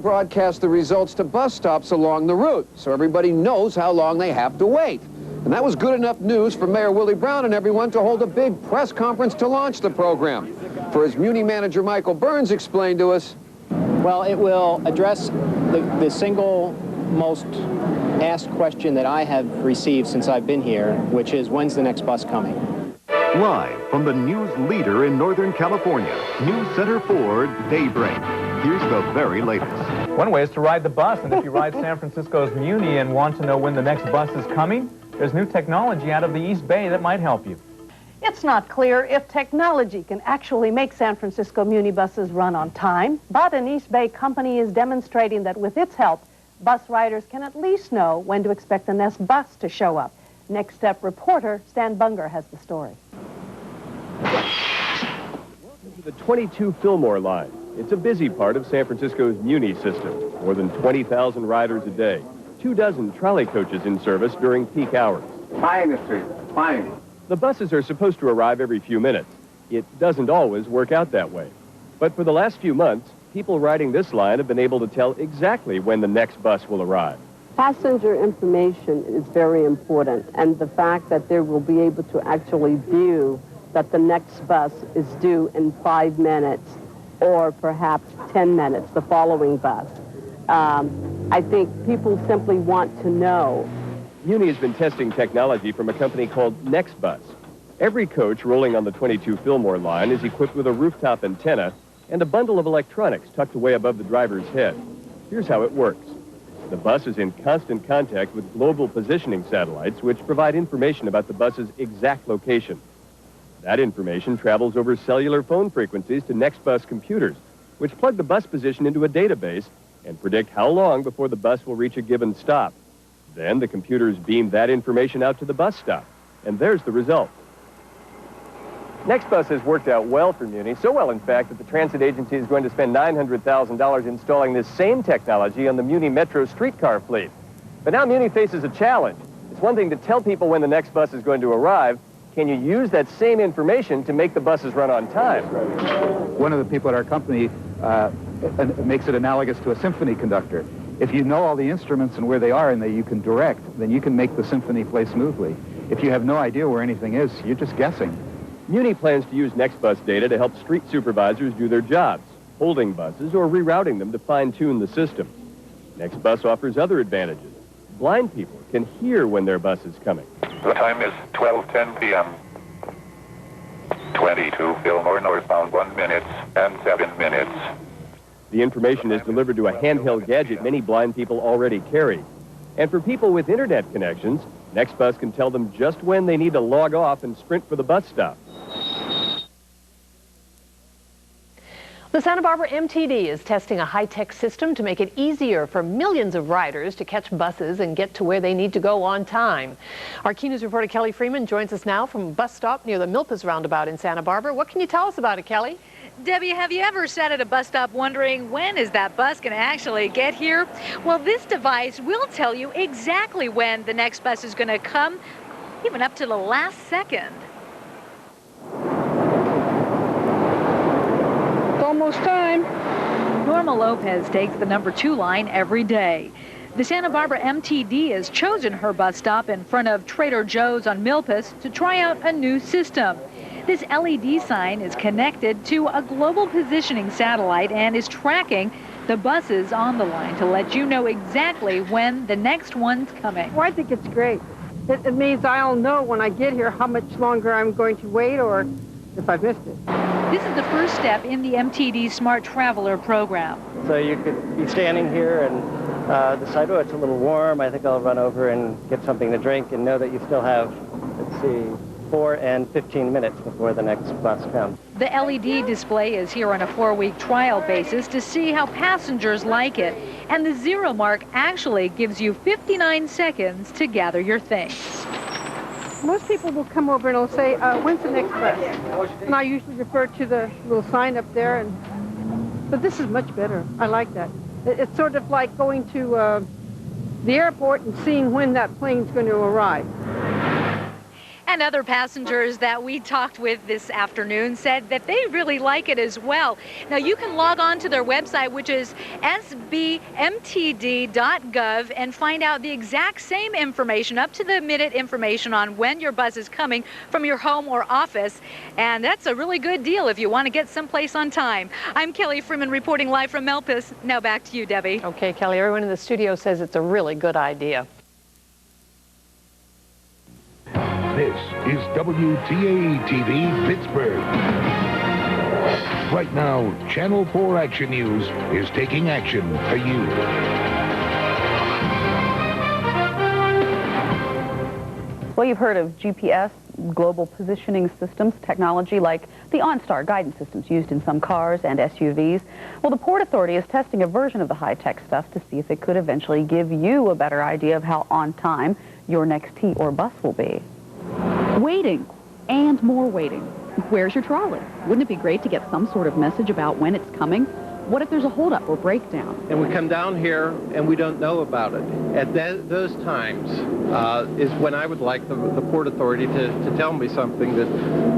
Broadcast the results to bus stops along the route, so everybody knows how long they have to wait. And that was good enough news for Mayor Willie Brown and everyone to hold a big press conference to launch the program. For as Muni manager Michael Burns explained to us, well, it will address the single most asked question that I have received since I've been here, which is, when's the next bus coming? Live from the news leader in Northern California, News Center Ford Daybreak. Here's the very latest. One way is to ride the bus, and if you ride San Francisco's Muni and want to know when the next bus is coming, there's new technology out of the East Bay that might help you. It's not clear if technology can actually make San Francisco Muni buses run on time, but an East Bay company is demonstrating that with its help, bus riders can at least know when to expect the next bus to show up. Next Step reporter Stan Bunger has the story. Welcome to the 22 Fillmore line. It's a busy part of San Francisco's Muni system. More than 20,000 riders a day. 24 trolley coaches in service during peak hours. Fine, Street. Fine. The buses are supposed to arrive every few minutes. It doesn't always work out that way. But for the last few months, people riding this line have been able to tell exactly when the next bus will arrive. Passenger information is very important, and the fact that they will be able to actually view that the next bus is due in 5 minutes or perhaps 10 minutes, the following bus. I think people simply want to know. Muni has been testing technology from a company called NextBus. Every coach rolling on the 22 Fillmore line is equipped with a rooftop antenna and a bundle of electronics tucked away above the driver's head. Here's how it works. The bus is in constant contact with global positioning satellites, which provide information about the bus's exact location. That information travels over cellular phone frequencies to NextBus computers, which plug the bus position into a database and predict how long before the bus will reach a given stop. Then the computers beam that information out to the bus stop, and there's the result. NextBus has worked out well for Muni, so well, in fact, that the transit agency is going to spend $900,000 installing this same technology on the Muni Metro streetcar fleet. But now Muni faces a challenge. It's one thing to tell people when the next bus is going to arrive. Can you use that same information to make the buses run on time? One of the people at our company makes it analogous to a symphony conductor. If you know all the instruments and where they are and that you can direct, then you can make the symphony play smoothly. If you have no idea where anything is, you're just guessing. Muni plans to use NextBus data to help street supervisors do their jobs, holding buses or rerouting them to fine-tune the system. NextBus offers other advantages. Blind people can hear when their bus is coming. The time is 12:10 p.m. 22 Fillmore northbound 1 minute and 7 minutes. The information is delivered to a handheld gadget many blind people already carry. And for people with internet connections, NextBus can tell them just when they need to log off and sprint for the bus stop. The Santa Barbara MTD is testing a high-tech system to make it easier for millions of riders to catch buses and get to where they need to go on time. Our Key News reporter Kelly Freeman joins us now from a bus stop near the Milpas roundabout in Santa Barbara. What can you tell us about it, Kelly? Debbie, have you ever sat at a bus stop wondering when is that bus going to actually get here? Well, this device will tell you exactly when the next bus is going to come, even up to the last second. Almost time. Norma Lopez takes the number 2 line every day. The Santa Barbara MTD has chosen her bus stop in front of Trader Joe's on Milpas to try out a new system. This LED sign is connected to a global positioning satellite and is tracking the buses on the line to let you know exactly when the next one's coming. Well, I think it's great. It means I'll know when I get here how much longer I'm going to wait or if I've missed it. This is the first step in the MTD Smart Traveler program. So you could be standing here and decide, oh, it's a little warm. I think I'll run over and get something to drink and know that you still have, let's see, 4 and 15 minutes before the next bus comes. The LED display is here on a 4-week trial basis to see how passengers like it. And the zero mark actually gives you 59 seconds to gather your things. Most people will come over and will say, when's the next bus? And I usually refer to the little sign up there. But this is much better. I like that. It's sort of like going to the airport and seeing when that plane's going to arrive. And other passengers that we talked with this afternoon said that they really like it as well. Now, you can log on to their website, which is sbmtd.gov, and find out the exact same information, up-to-the-minute information on when your bus is coming from your home or office. And that's a really good deal if you want to get someplace on time. I'm Kelly Freeman reporting live from Milpas. Now back to you, Debbie. Okay, Kelly, everyone in the studio says it's a really good idea. This is WTAE-TV Pittsburgh. Right now, Channel 4 Action News is taking action for you. Well, you've heard of GPS, global positioning systems, technology like the OnStar guidance systems used in some cars and SUVs. Well, the Port Authority is testing a version of the high-tech stuff to see if it could eventually give you a better idea of how on time your next T or bus will be. Waiting, and more waiting. Where's your trolley? Wouldn't it be great to get some sort of message about when it's coming? What if there's a holdup or breakdown? And we come down here and we don't know about it. At those times is when I would like the Port Authority to tell me something that,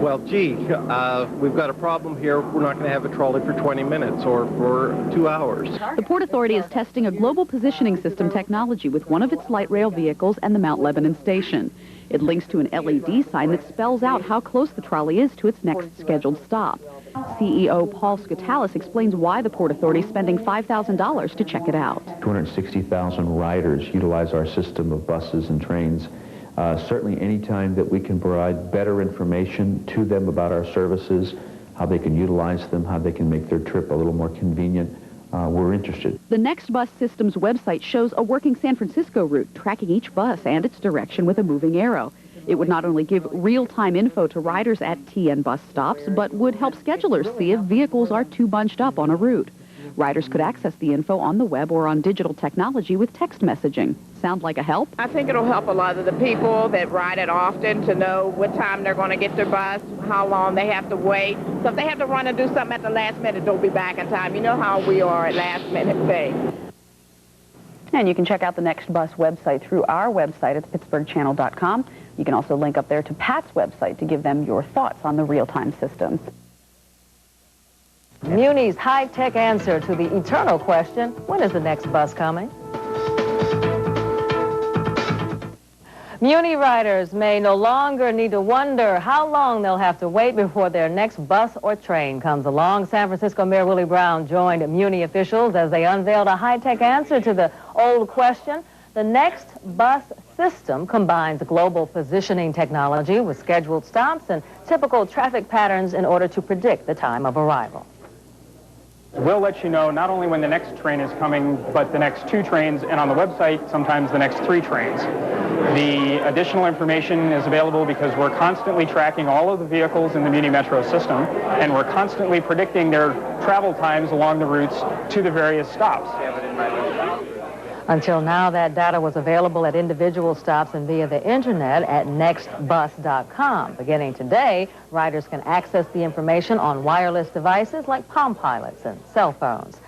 well, gee, we've got a problem here. We're not going to have a trolley for 20 minutes or for 2 hours. The Port Authority is testing a global positioning system technology with one of its light rail vehicles and the Mount Lebanon station. It links to an LED sign that spells out how close the trolley is to its next scheduled stop. CEO Paul Scutalis explains why the Port Authority is spending $5,000 to check it out. 260,000 riders utilize our system of buses and trains. Certainly any time that we can provide better information to them about our services, how they can utilize them, how they can make their trip a little more convenient, we're interested. The NextBus System's website shows a working San Francisco route, tracking each bus and its direction with a moving arrow. It would not only give real-time info to riders at T and bus stops, but would help schedulers see if vehicles are too bunched up on a route. Riders could access the info on the web or on digital technology with text messaging. Sound like a help? I think it'll help a lot of the people that ride it often to know what time they're going to get their bus, how long they have to wait. So if they have to run and do something at the last minute, they'll be back in time. You know how we are at last-minute things. And you can check out the NextBus website through our website at pittsburghchannel.com. You can also link up there to Pat's website to give them your thoughts on the real-time systems. Muni's high-tech answer to the eternal question, when is the next bus coming? Muni riders may no longer need to wonder how long they'll have to wait before their next bus or train comes along. San Francisco Mayor Willie Brown joined Muni officials as they unveiled a high-tech answer to the old question. The NextBus system combines global positioning technology with scheduled stops and typical traffic patterns in order to predict the time of arrival. We'll let you know not only when the next train is coming, but the next 2 trains, and on the website, sometimes the next 3 trains. The additional information is available because we're constantly tracking all of the vehicles in the Muni Metro system, and we're constantly predicting their travel times along the routes to the various stops. Until now, that data was available at individual stops and via the internet at nextbus.com. Beginning today, riders can access the information on wireless devices like Palm Pilots and cell phones.